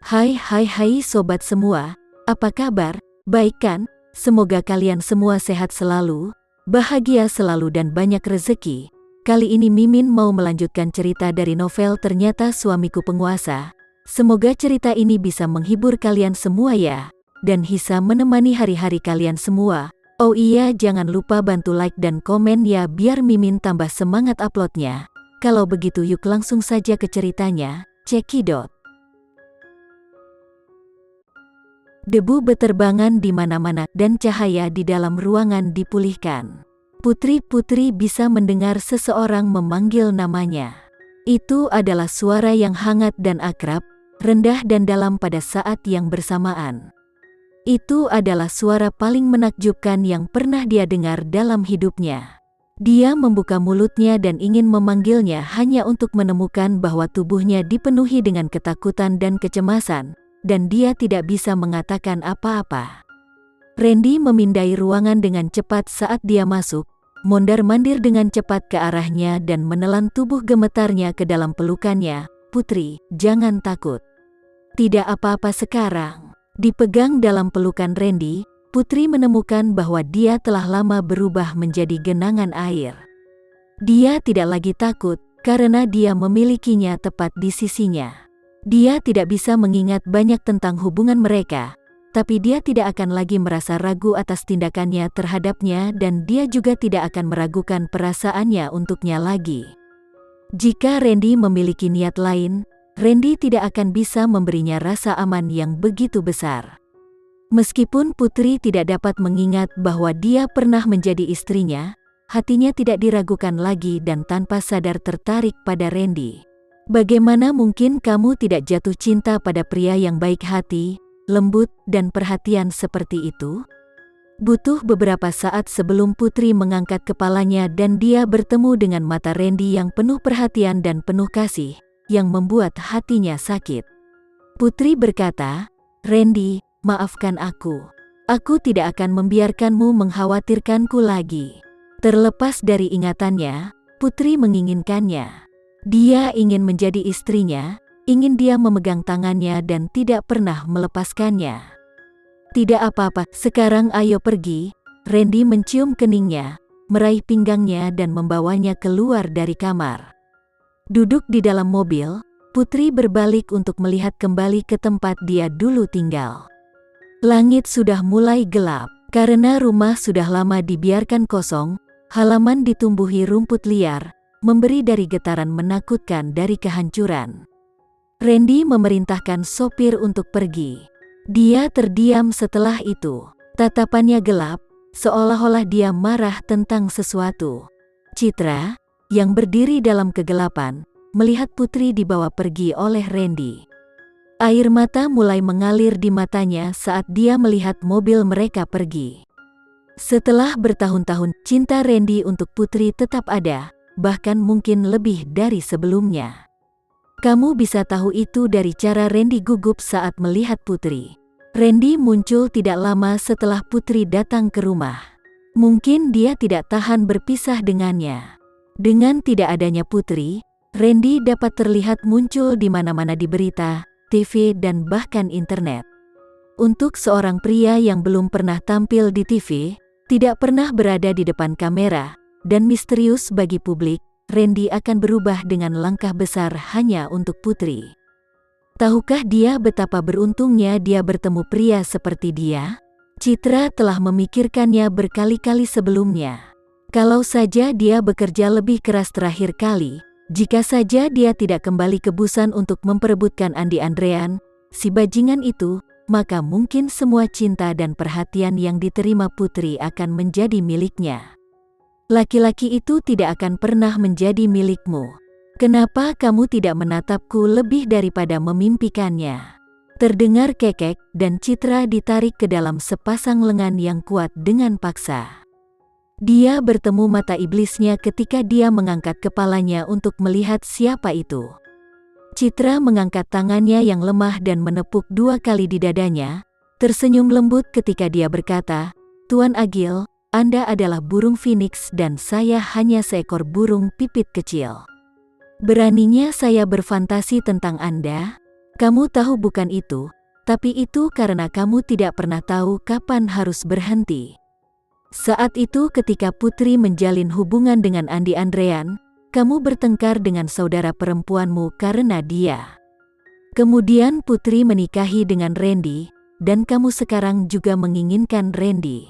Hai sobat semua, apa kabar? Baik kan? Semoga kalian semua sehat selalu, bahagia selalu dan banyak rezeki. Kali ini Mimin mau melanjutkan cerita dari novel Ternyata Suamiku Penguasa. Semoga cerita ini bisa menghibur kalian semua ya, dan bisa menemani hari-hari kalian semua. Oh iya, jangan lupa bantu like dan komen ya biar Mimin tambah semangat uploadnya. Kalau begitu yuk langsung saja ke ceritanya, cekidot. Debu beterbangan di mana-mana dan cahaya di dalam ruangan dipulihkan. Putri bisa mendengar seseorang memanggil namanya. Itu adalah suara yang hangat dan akrab, rendah dan dalam pada saat yang bersamaan. Itu adalah suara paling menakjubkan yang pernah dia dengar dalam hidupnya. Dia membuka mulutnya dan ingin memanggilnya hanya untuk menemukan bahwa tubuhnya dipenuhi dengan ketakutan dan kecemasan, dan dia tidak bisa mengatakan apa-apa. Randy memindai ruangan dengan cepat saat dia masuk, mondar-mandir dengan cepat ke arahnya dan menelan tubuh gemetarnya ke dalam pelukannya. "Putri, jangan takut. Tidak apa-apa sekarang." Dipegang dalam pelukan Randy, Putri menemukan bahwa dia telah lama berubah menjadi genangan air. Dia tidak lagi takut, karena dia memilikinya tepat di sisinya. Dia tidak bisa mengingat banyak tentang hubungan mereka, tapi dia tidak akan lagi merasa ragu atas tindakannya terhadapnya dan dia juga tidak akan meragukan perasaannya untuknya lagi. Jika Randy memiliki niat lain, Randy tidak akan bisa memberinya rasa aman yang begitu besar. Meskipun Putri tidak dapat mengingat bahwa dia pernah menjadi istrinya, hatinya tidak diragukan lagi dan tanpa sadar tertarik pada Randy. Bagaimana mungkin kamu tidak jatuh cinta pada pria yang baik hati, lembut, dan perhatian seperti itu? Butuh beberapa saat sebelum Putri mengangkat kepalanya dan dia bertemu dengan mata Randy yang penuh perhatian dan penuh kasih, yang membuat hatinya sakit. Putri berkata, "Randy, maafkan aku. Aku tidak akan membiarkanmu mengkhawatirkanku lagi." Terlepas dari ingatannya, Putri menginginkannya. Dia ingin menjadi istrinya, ingin dia memegang tangannya dan tidak pernah melepaskannya. "Tidak apa-apa, sekarang ayo pergi." Randy mencium keningnya, meraih pinggangnya dan membawanya keluar dari kamar. Duduk di dalam mobil, Putri berbalik untuk melihat kembali ke tempat dia dulu tinggal. Langit sudah mulai gelap, karena rumah sudah lama dibiarkan kosong, halaman ditumbuhi rumput liar, memberi dari getaran menakutkan dari kehancuran. Randy memerintahkan sopir untuk pergi. Dia terdiam setelah itu. Tatapannya gelap, seolah-olah dia marah tentang sesuatu. Citra, yang berdiri dalam kegelapan, melihat Putri dibawa pergi oleh Randy. Air mata mulai mengalir di matanya saat dia melihat mobil mereka pergi. Setelah bertahun-tahun, cinta Randy untuk Putri tetap ada, bahkan mungkin lebih dari sebelumnya. Kamu bisa tahu itu dari cara Randy gugup saat melihat Putri. Randy muncul tidak lama setelah Putri datang ke rumah. Mungkin dia tidak tahan berpisah dengannya. Dengan tidak adanya Putri, Randy dapat terlihat muncul di mana-mana di berita, TV dan bahkan internet. Untuk seorang pria yang belum pernah tampil di TV, tidak pernah berada di depan kamera, dan misterius bagi publik, Randy akan berubah dengan langkah besar hanya untuk Putri. Tahukah dia betapa beruntungnya dia bertemu pria seperti dia? Citra telah memikirkannya berkali-kali sebelumnya. Kalau saja dia bekerja lebih keras terakhir kali, jika saja dia tidak kembali ke Busan untuk memperebutkan Andi Andrean, si bajingan itu, maka mungkin semua cinta dan perhatian yang diterima Putri akan menjadi miliknya. Laki-laki itu tidak akan pernah menjadi milikmu. Kenapa kamu tidak menatapku lebih daripada memimpikannya? Terdengar kekek dan Citra ditarik ke dalam sepasang lengan yang kuat dengan paksa. Dia bertemu mata iblisnya ketika dia mengangkat kepalanya untuk melihat siapa itu. Citra mengangkat tangannya yang lemah dan menepuk 2 kali di dadanya, tersenyum lembut ketika dia berkata, "Tuan Agil, Anda adalah burung phoenix dan saya hanya seekor burung pipit kecil. Beraninya saya berfantasi tentang Anda?" Kamu tahu bukan itu, tapi itu karena kamu tidak pernah tahu kapan harus berhenti. Saat itu ketika Putri menjalin hubungan dengan Andi Andrean, kamu bertengkar dengan saudara perempuanmu karena dia. Kemudian Putri menikahi dengan Randy, dan kamu sekarang juga menginginkan Randy.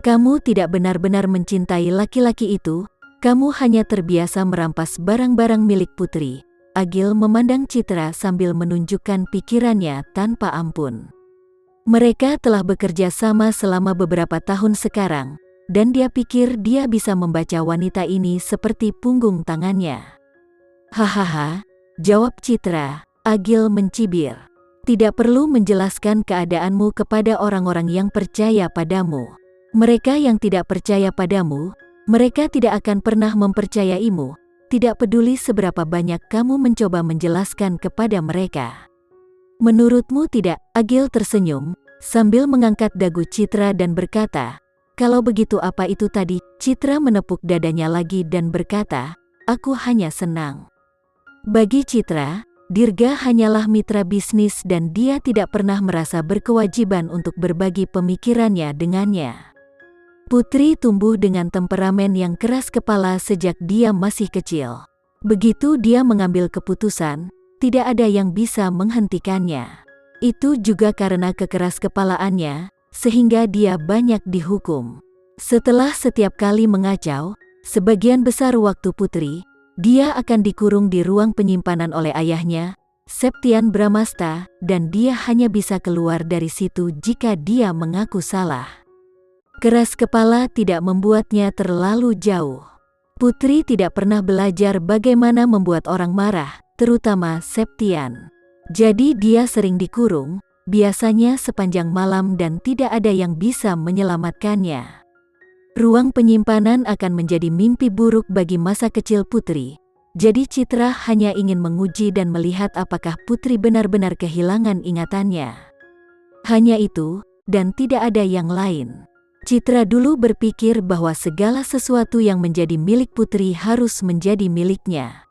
Kamu tidak benar-benar mencintai laki-laki itu, kamu hanya terbiasa merampas barang-barang milik Putri. Agil memandang Citra sambil menunjukkan pikirannya tanpa ampun. Mereka telah bekerja sama selama beberapa tahun sekarang, dan dia pikir dia bisa membaca wanita ini seperti punggung tangannya. Hahaha, jawab Citra. Agil mencibir. Tidak perlu menjelaskan keadaanmu kepada orang-orang yang percaya padamu. Mereka yang tidak percaya padamu, mereka tidak akan pernah mempercayaimu. Tidak peduli seberapa banyak kamu mencoba menjelaskan kepada mereka. Menurutmu tidak? Agil tersenyum, sambil mengangkat dagu Citra dan berkata, kalau begitu apa itu tadi? Citra menepuk dadanya lagi dan berkata, aku hanya senang. Bagi Citra, Dirga hanyalah mitra bisnis dan dia tidak pernah merasa berkewajiban untuk berbagi pemikirannya dengannya. Putri tumbuh dengan temperamen yang keras kepala sejak dia masih kecil. Begitu dia mengambil keputusan, tidak ada yang bisa menghentikannya. Itu juga karena kekeras kepalaannya, sehingga dia banyak dihukum. Setelah setiap kali mengacau, sebagian besar waktu Putri, dia akan dikurung di ruang penyimpanan oleh ayahnya, Septian Bramasta, dan dia hanya bisa keluar dari situ jika dia mengaku salah. Keras kepala tidak membuatnya terlalu jauh. Putri tidak pernah belajar bagaimana membuat orang marah, terutama Septian. Jadi dia sering dikurung, biasanya sepanjang malam dan tidak ada yang bisa menyelamatkannya. Ruang penyimpanan akan menjadi mimpi buruk bagi masa kecil Putri. Jadi Citra hanya ingin menguji dan melihat apakah Putri benar-benar kehilangan ingatannya. Hanya itu, dan tidak ada yang lain. Citra dulu berpikir bahwa segala sesuatu yang menjadi milik Putri harus menjadi miliknya.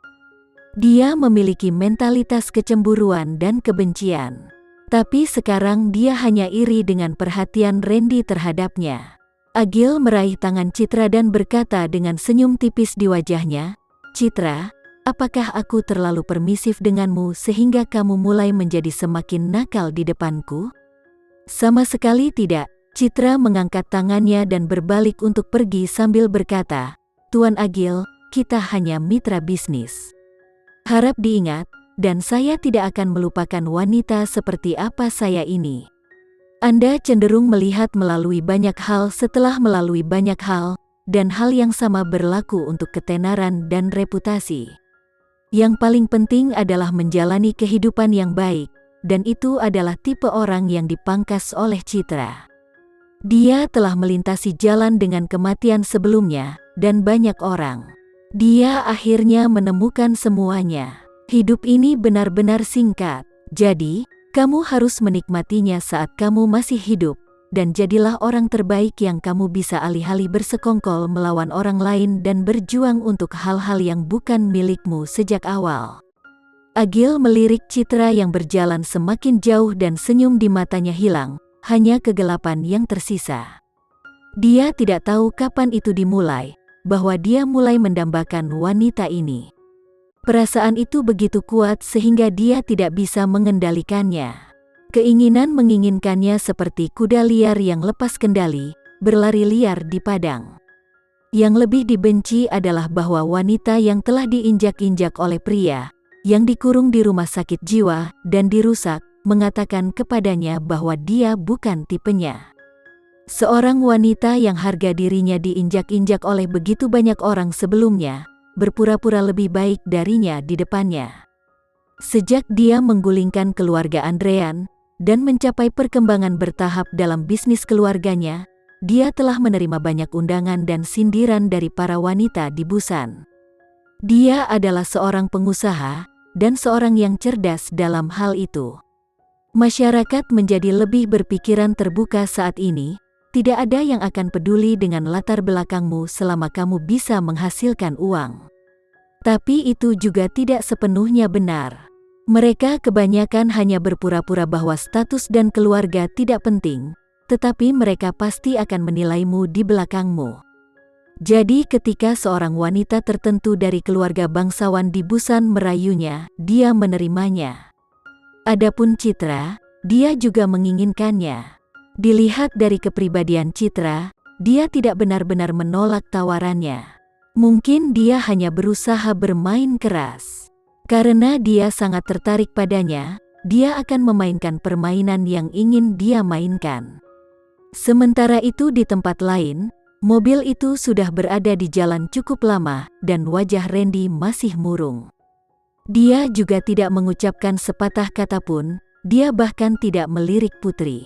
Dia memiliki mentalitas kecemburuan dan kebencian. Tapi sekarang dia hanya iri dengan perhatian Randy terhadapnya. Agil meraih tangan Citra dan berkata dengan senyum tipis di wajahnya, Citra, apakah aku terlalu permisif denganmu sehingga kamu mulai menjadi semakin nakal di depanku? Sama sekali tidak. Citra mengangkat tangannya dan berbalik untuk pergi sambil berkata, Tuan Agil, kita hanya mitra bisnis. Harap diingat, dan saya tidak akan melupakan wanita seperti apa saya ini. Anda cenderung melihat melalui banyak hal setelah melalui banyak hal, dan hal yang sama berlaku untuk ketenaran dan reputasi. Yang paling penting adalah menjalani kehidupan yang baik, dan itu adalah tipe orang yang dipangkas oleh Citra. Dia telah melintasi jalan dengan kematian sebelumnya, dan banyak orang. Dia akhirnya menemukan semuanya. Hidup ini benar-benar singkat, jadi kamu harus menikmatinya saat kamu masih hidup, dan jadilah orang terbaik yang kamu bisa alih-alih bersekongkol melawan orang lain dan berjuang untuk hal-hal yang bukan milikmu sejak awal. Agil melirik Citra yang berjalan semakin jauh dan senyum di matanya hilang, hanya kegelapan yang tersisa. Dia tidak tahu kapan itu dimulai, bahwa dia mulai mendambakan wanita ini. Perasaan itu begitu kuat sehingga dia tidak bisa mengendalikannya. Keinginan menginginkannya seperti kuda liar yang lepas kendali, berlari liar di padang. Yang lebih dibenci adalah bahwa wanita yang telah diinjak-injak oleh pria, yang dikurung di rumah sakit jiwa dan dirusak, mengatakan kepadanya bahwa dia bukan tipenya. Seorang wanita yang harga dirinya diinjak-injak oleh begitu banyak orang sebelumnya, berpura-pura lebih baik darinya di depannya. Sejak dia menggulingkan keluarga Andrean dan mencapai perkembangan bertahap dalam bisnis keluarganya, dia telah menerima banyak undangan dan sindiran dari para wanita di Busan. Dia adalah seorang pengusaha dan seorang yang cerdas dalam hal itu. Masyarakat menjadi lebih berpikiran terbuka saat ini. Tidak ada yang akan peduli dengan latar belakangmu selama kamu bisa menghasilkan uang. Tapi itu juga tidak sepenuhnya benar. Mereka kebanyakan hanya berpura-pura bahwa status dan keluarga tidak penting, tetapi mereka pasti akan menilaimu di belakangmu. Jadi ketika seorang wanita tertentu dari keluarga bangsawan di Busan merayunya, dia menerimanya. Adapun Citra, dia juga menginginkannya. Dilihat dari kepribadian Citra, dia tidak benar-benar menolak tawarannya. Mungkin dia hanya berusaha bermain keras. Karena dia sangat tertarik padanya, dia akan memainkan permainan yang ingin dia mainkan. Sementara itu di tempat lain, mobil itu sudah berada di jalan cukup lama dan wajah Randy masih murung. Dia juga tidak mengucapkan sepatah kata pun, dia bahkan tidak melirik Putri.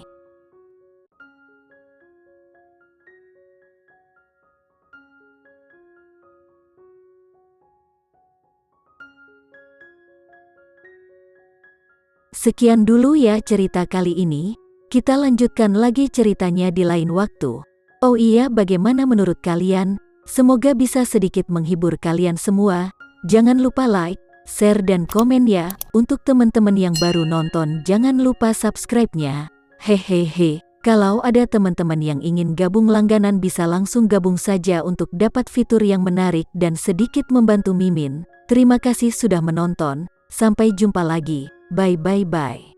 Sekian dulu ya cerita kali ini, kita lanjutkan lagi ceritanya di lain waktu. Oh iya, bagaimana menurut kalian? Semoga bisa sedikit menghibur kalian semua. Jangan lupa like, share dan komen ya. Untuk teman-teman yang baru nonton jangan lupa subscribe-nya. Hehehe, kalau ada teman-teman yang ingin gabung langganan bisa langsung gabung saja untuk dapat fitur yang menarik dan sedikit membantu Mimin. Terima kasih sudah menonton, sampai jumpa lagi. Bye bye bye.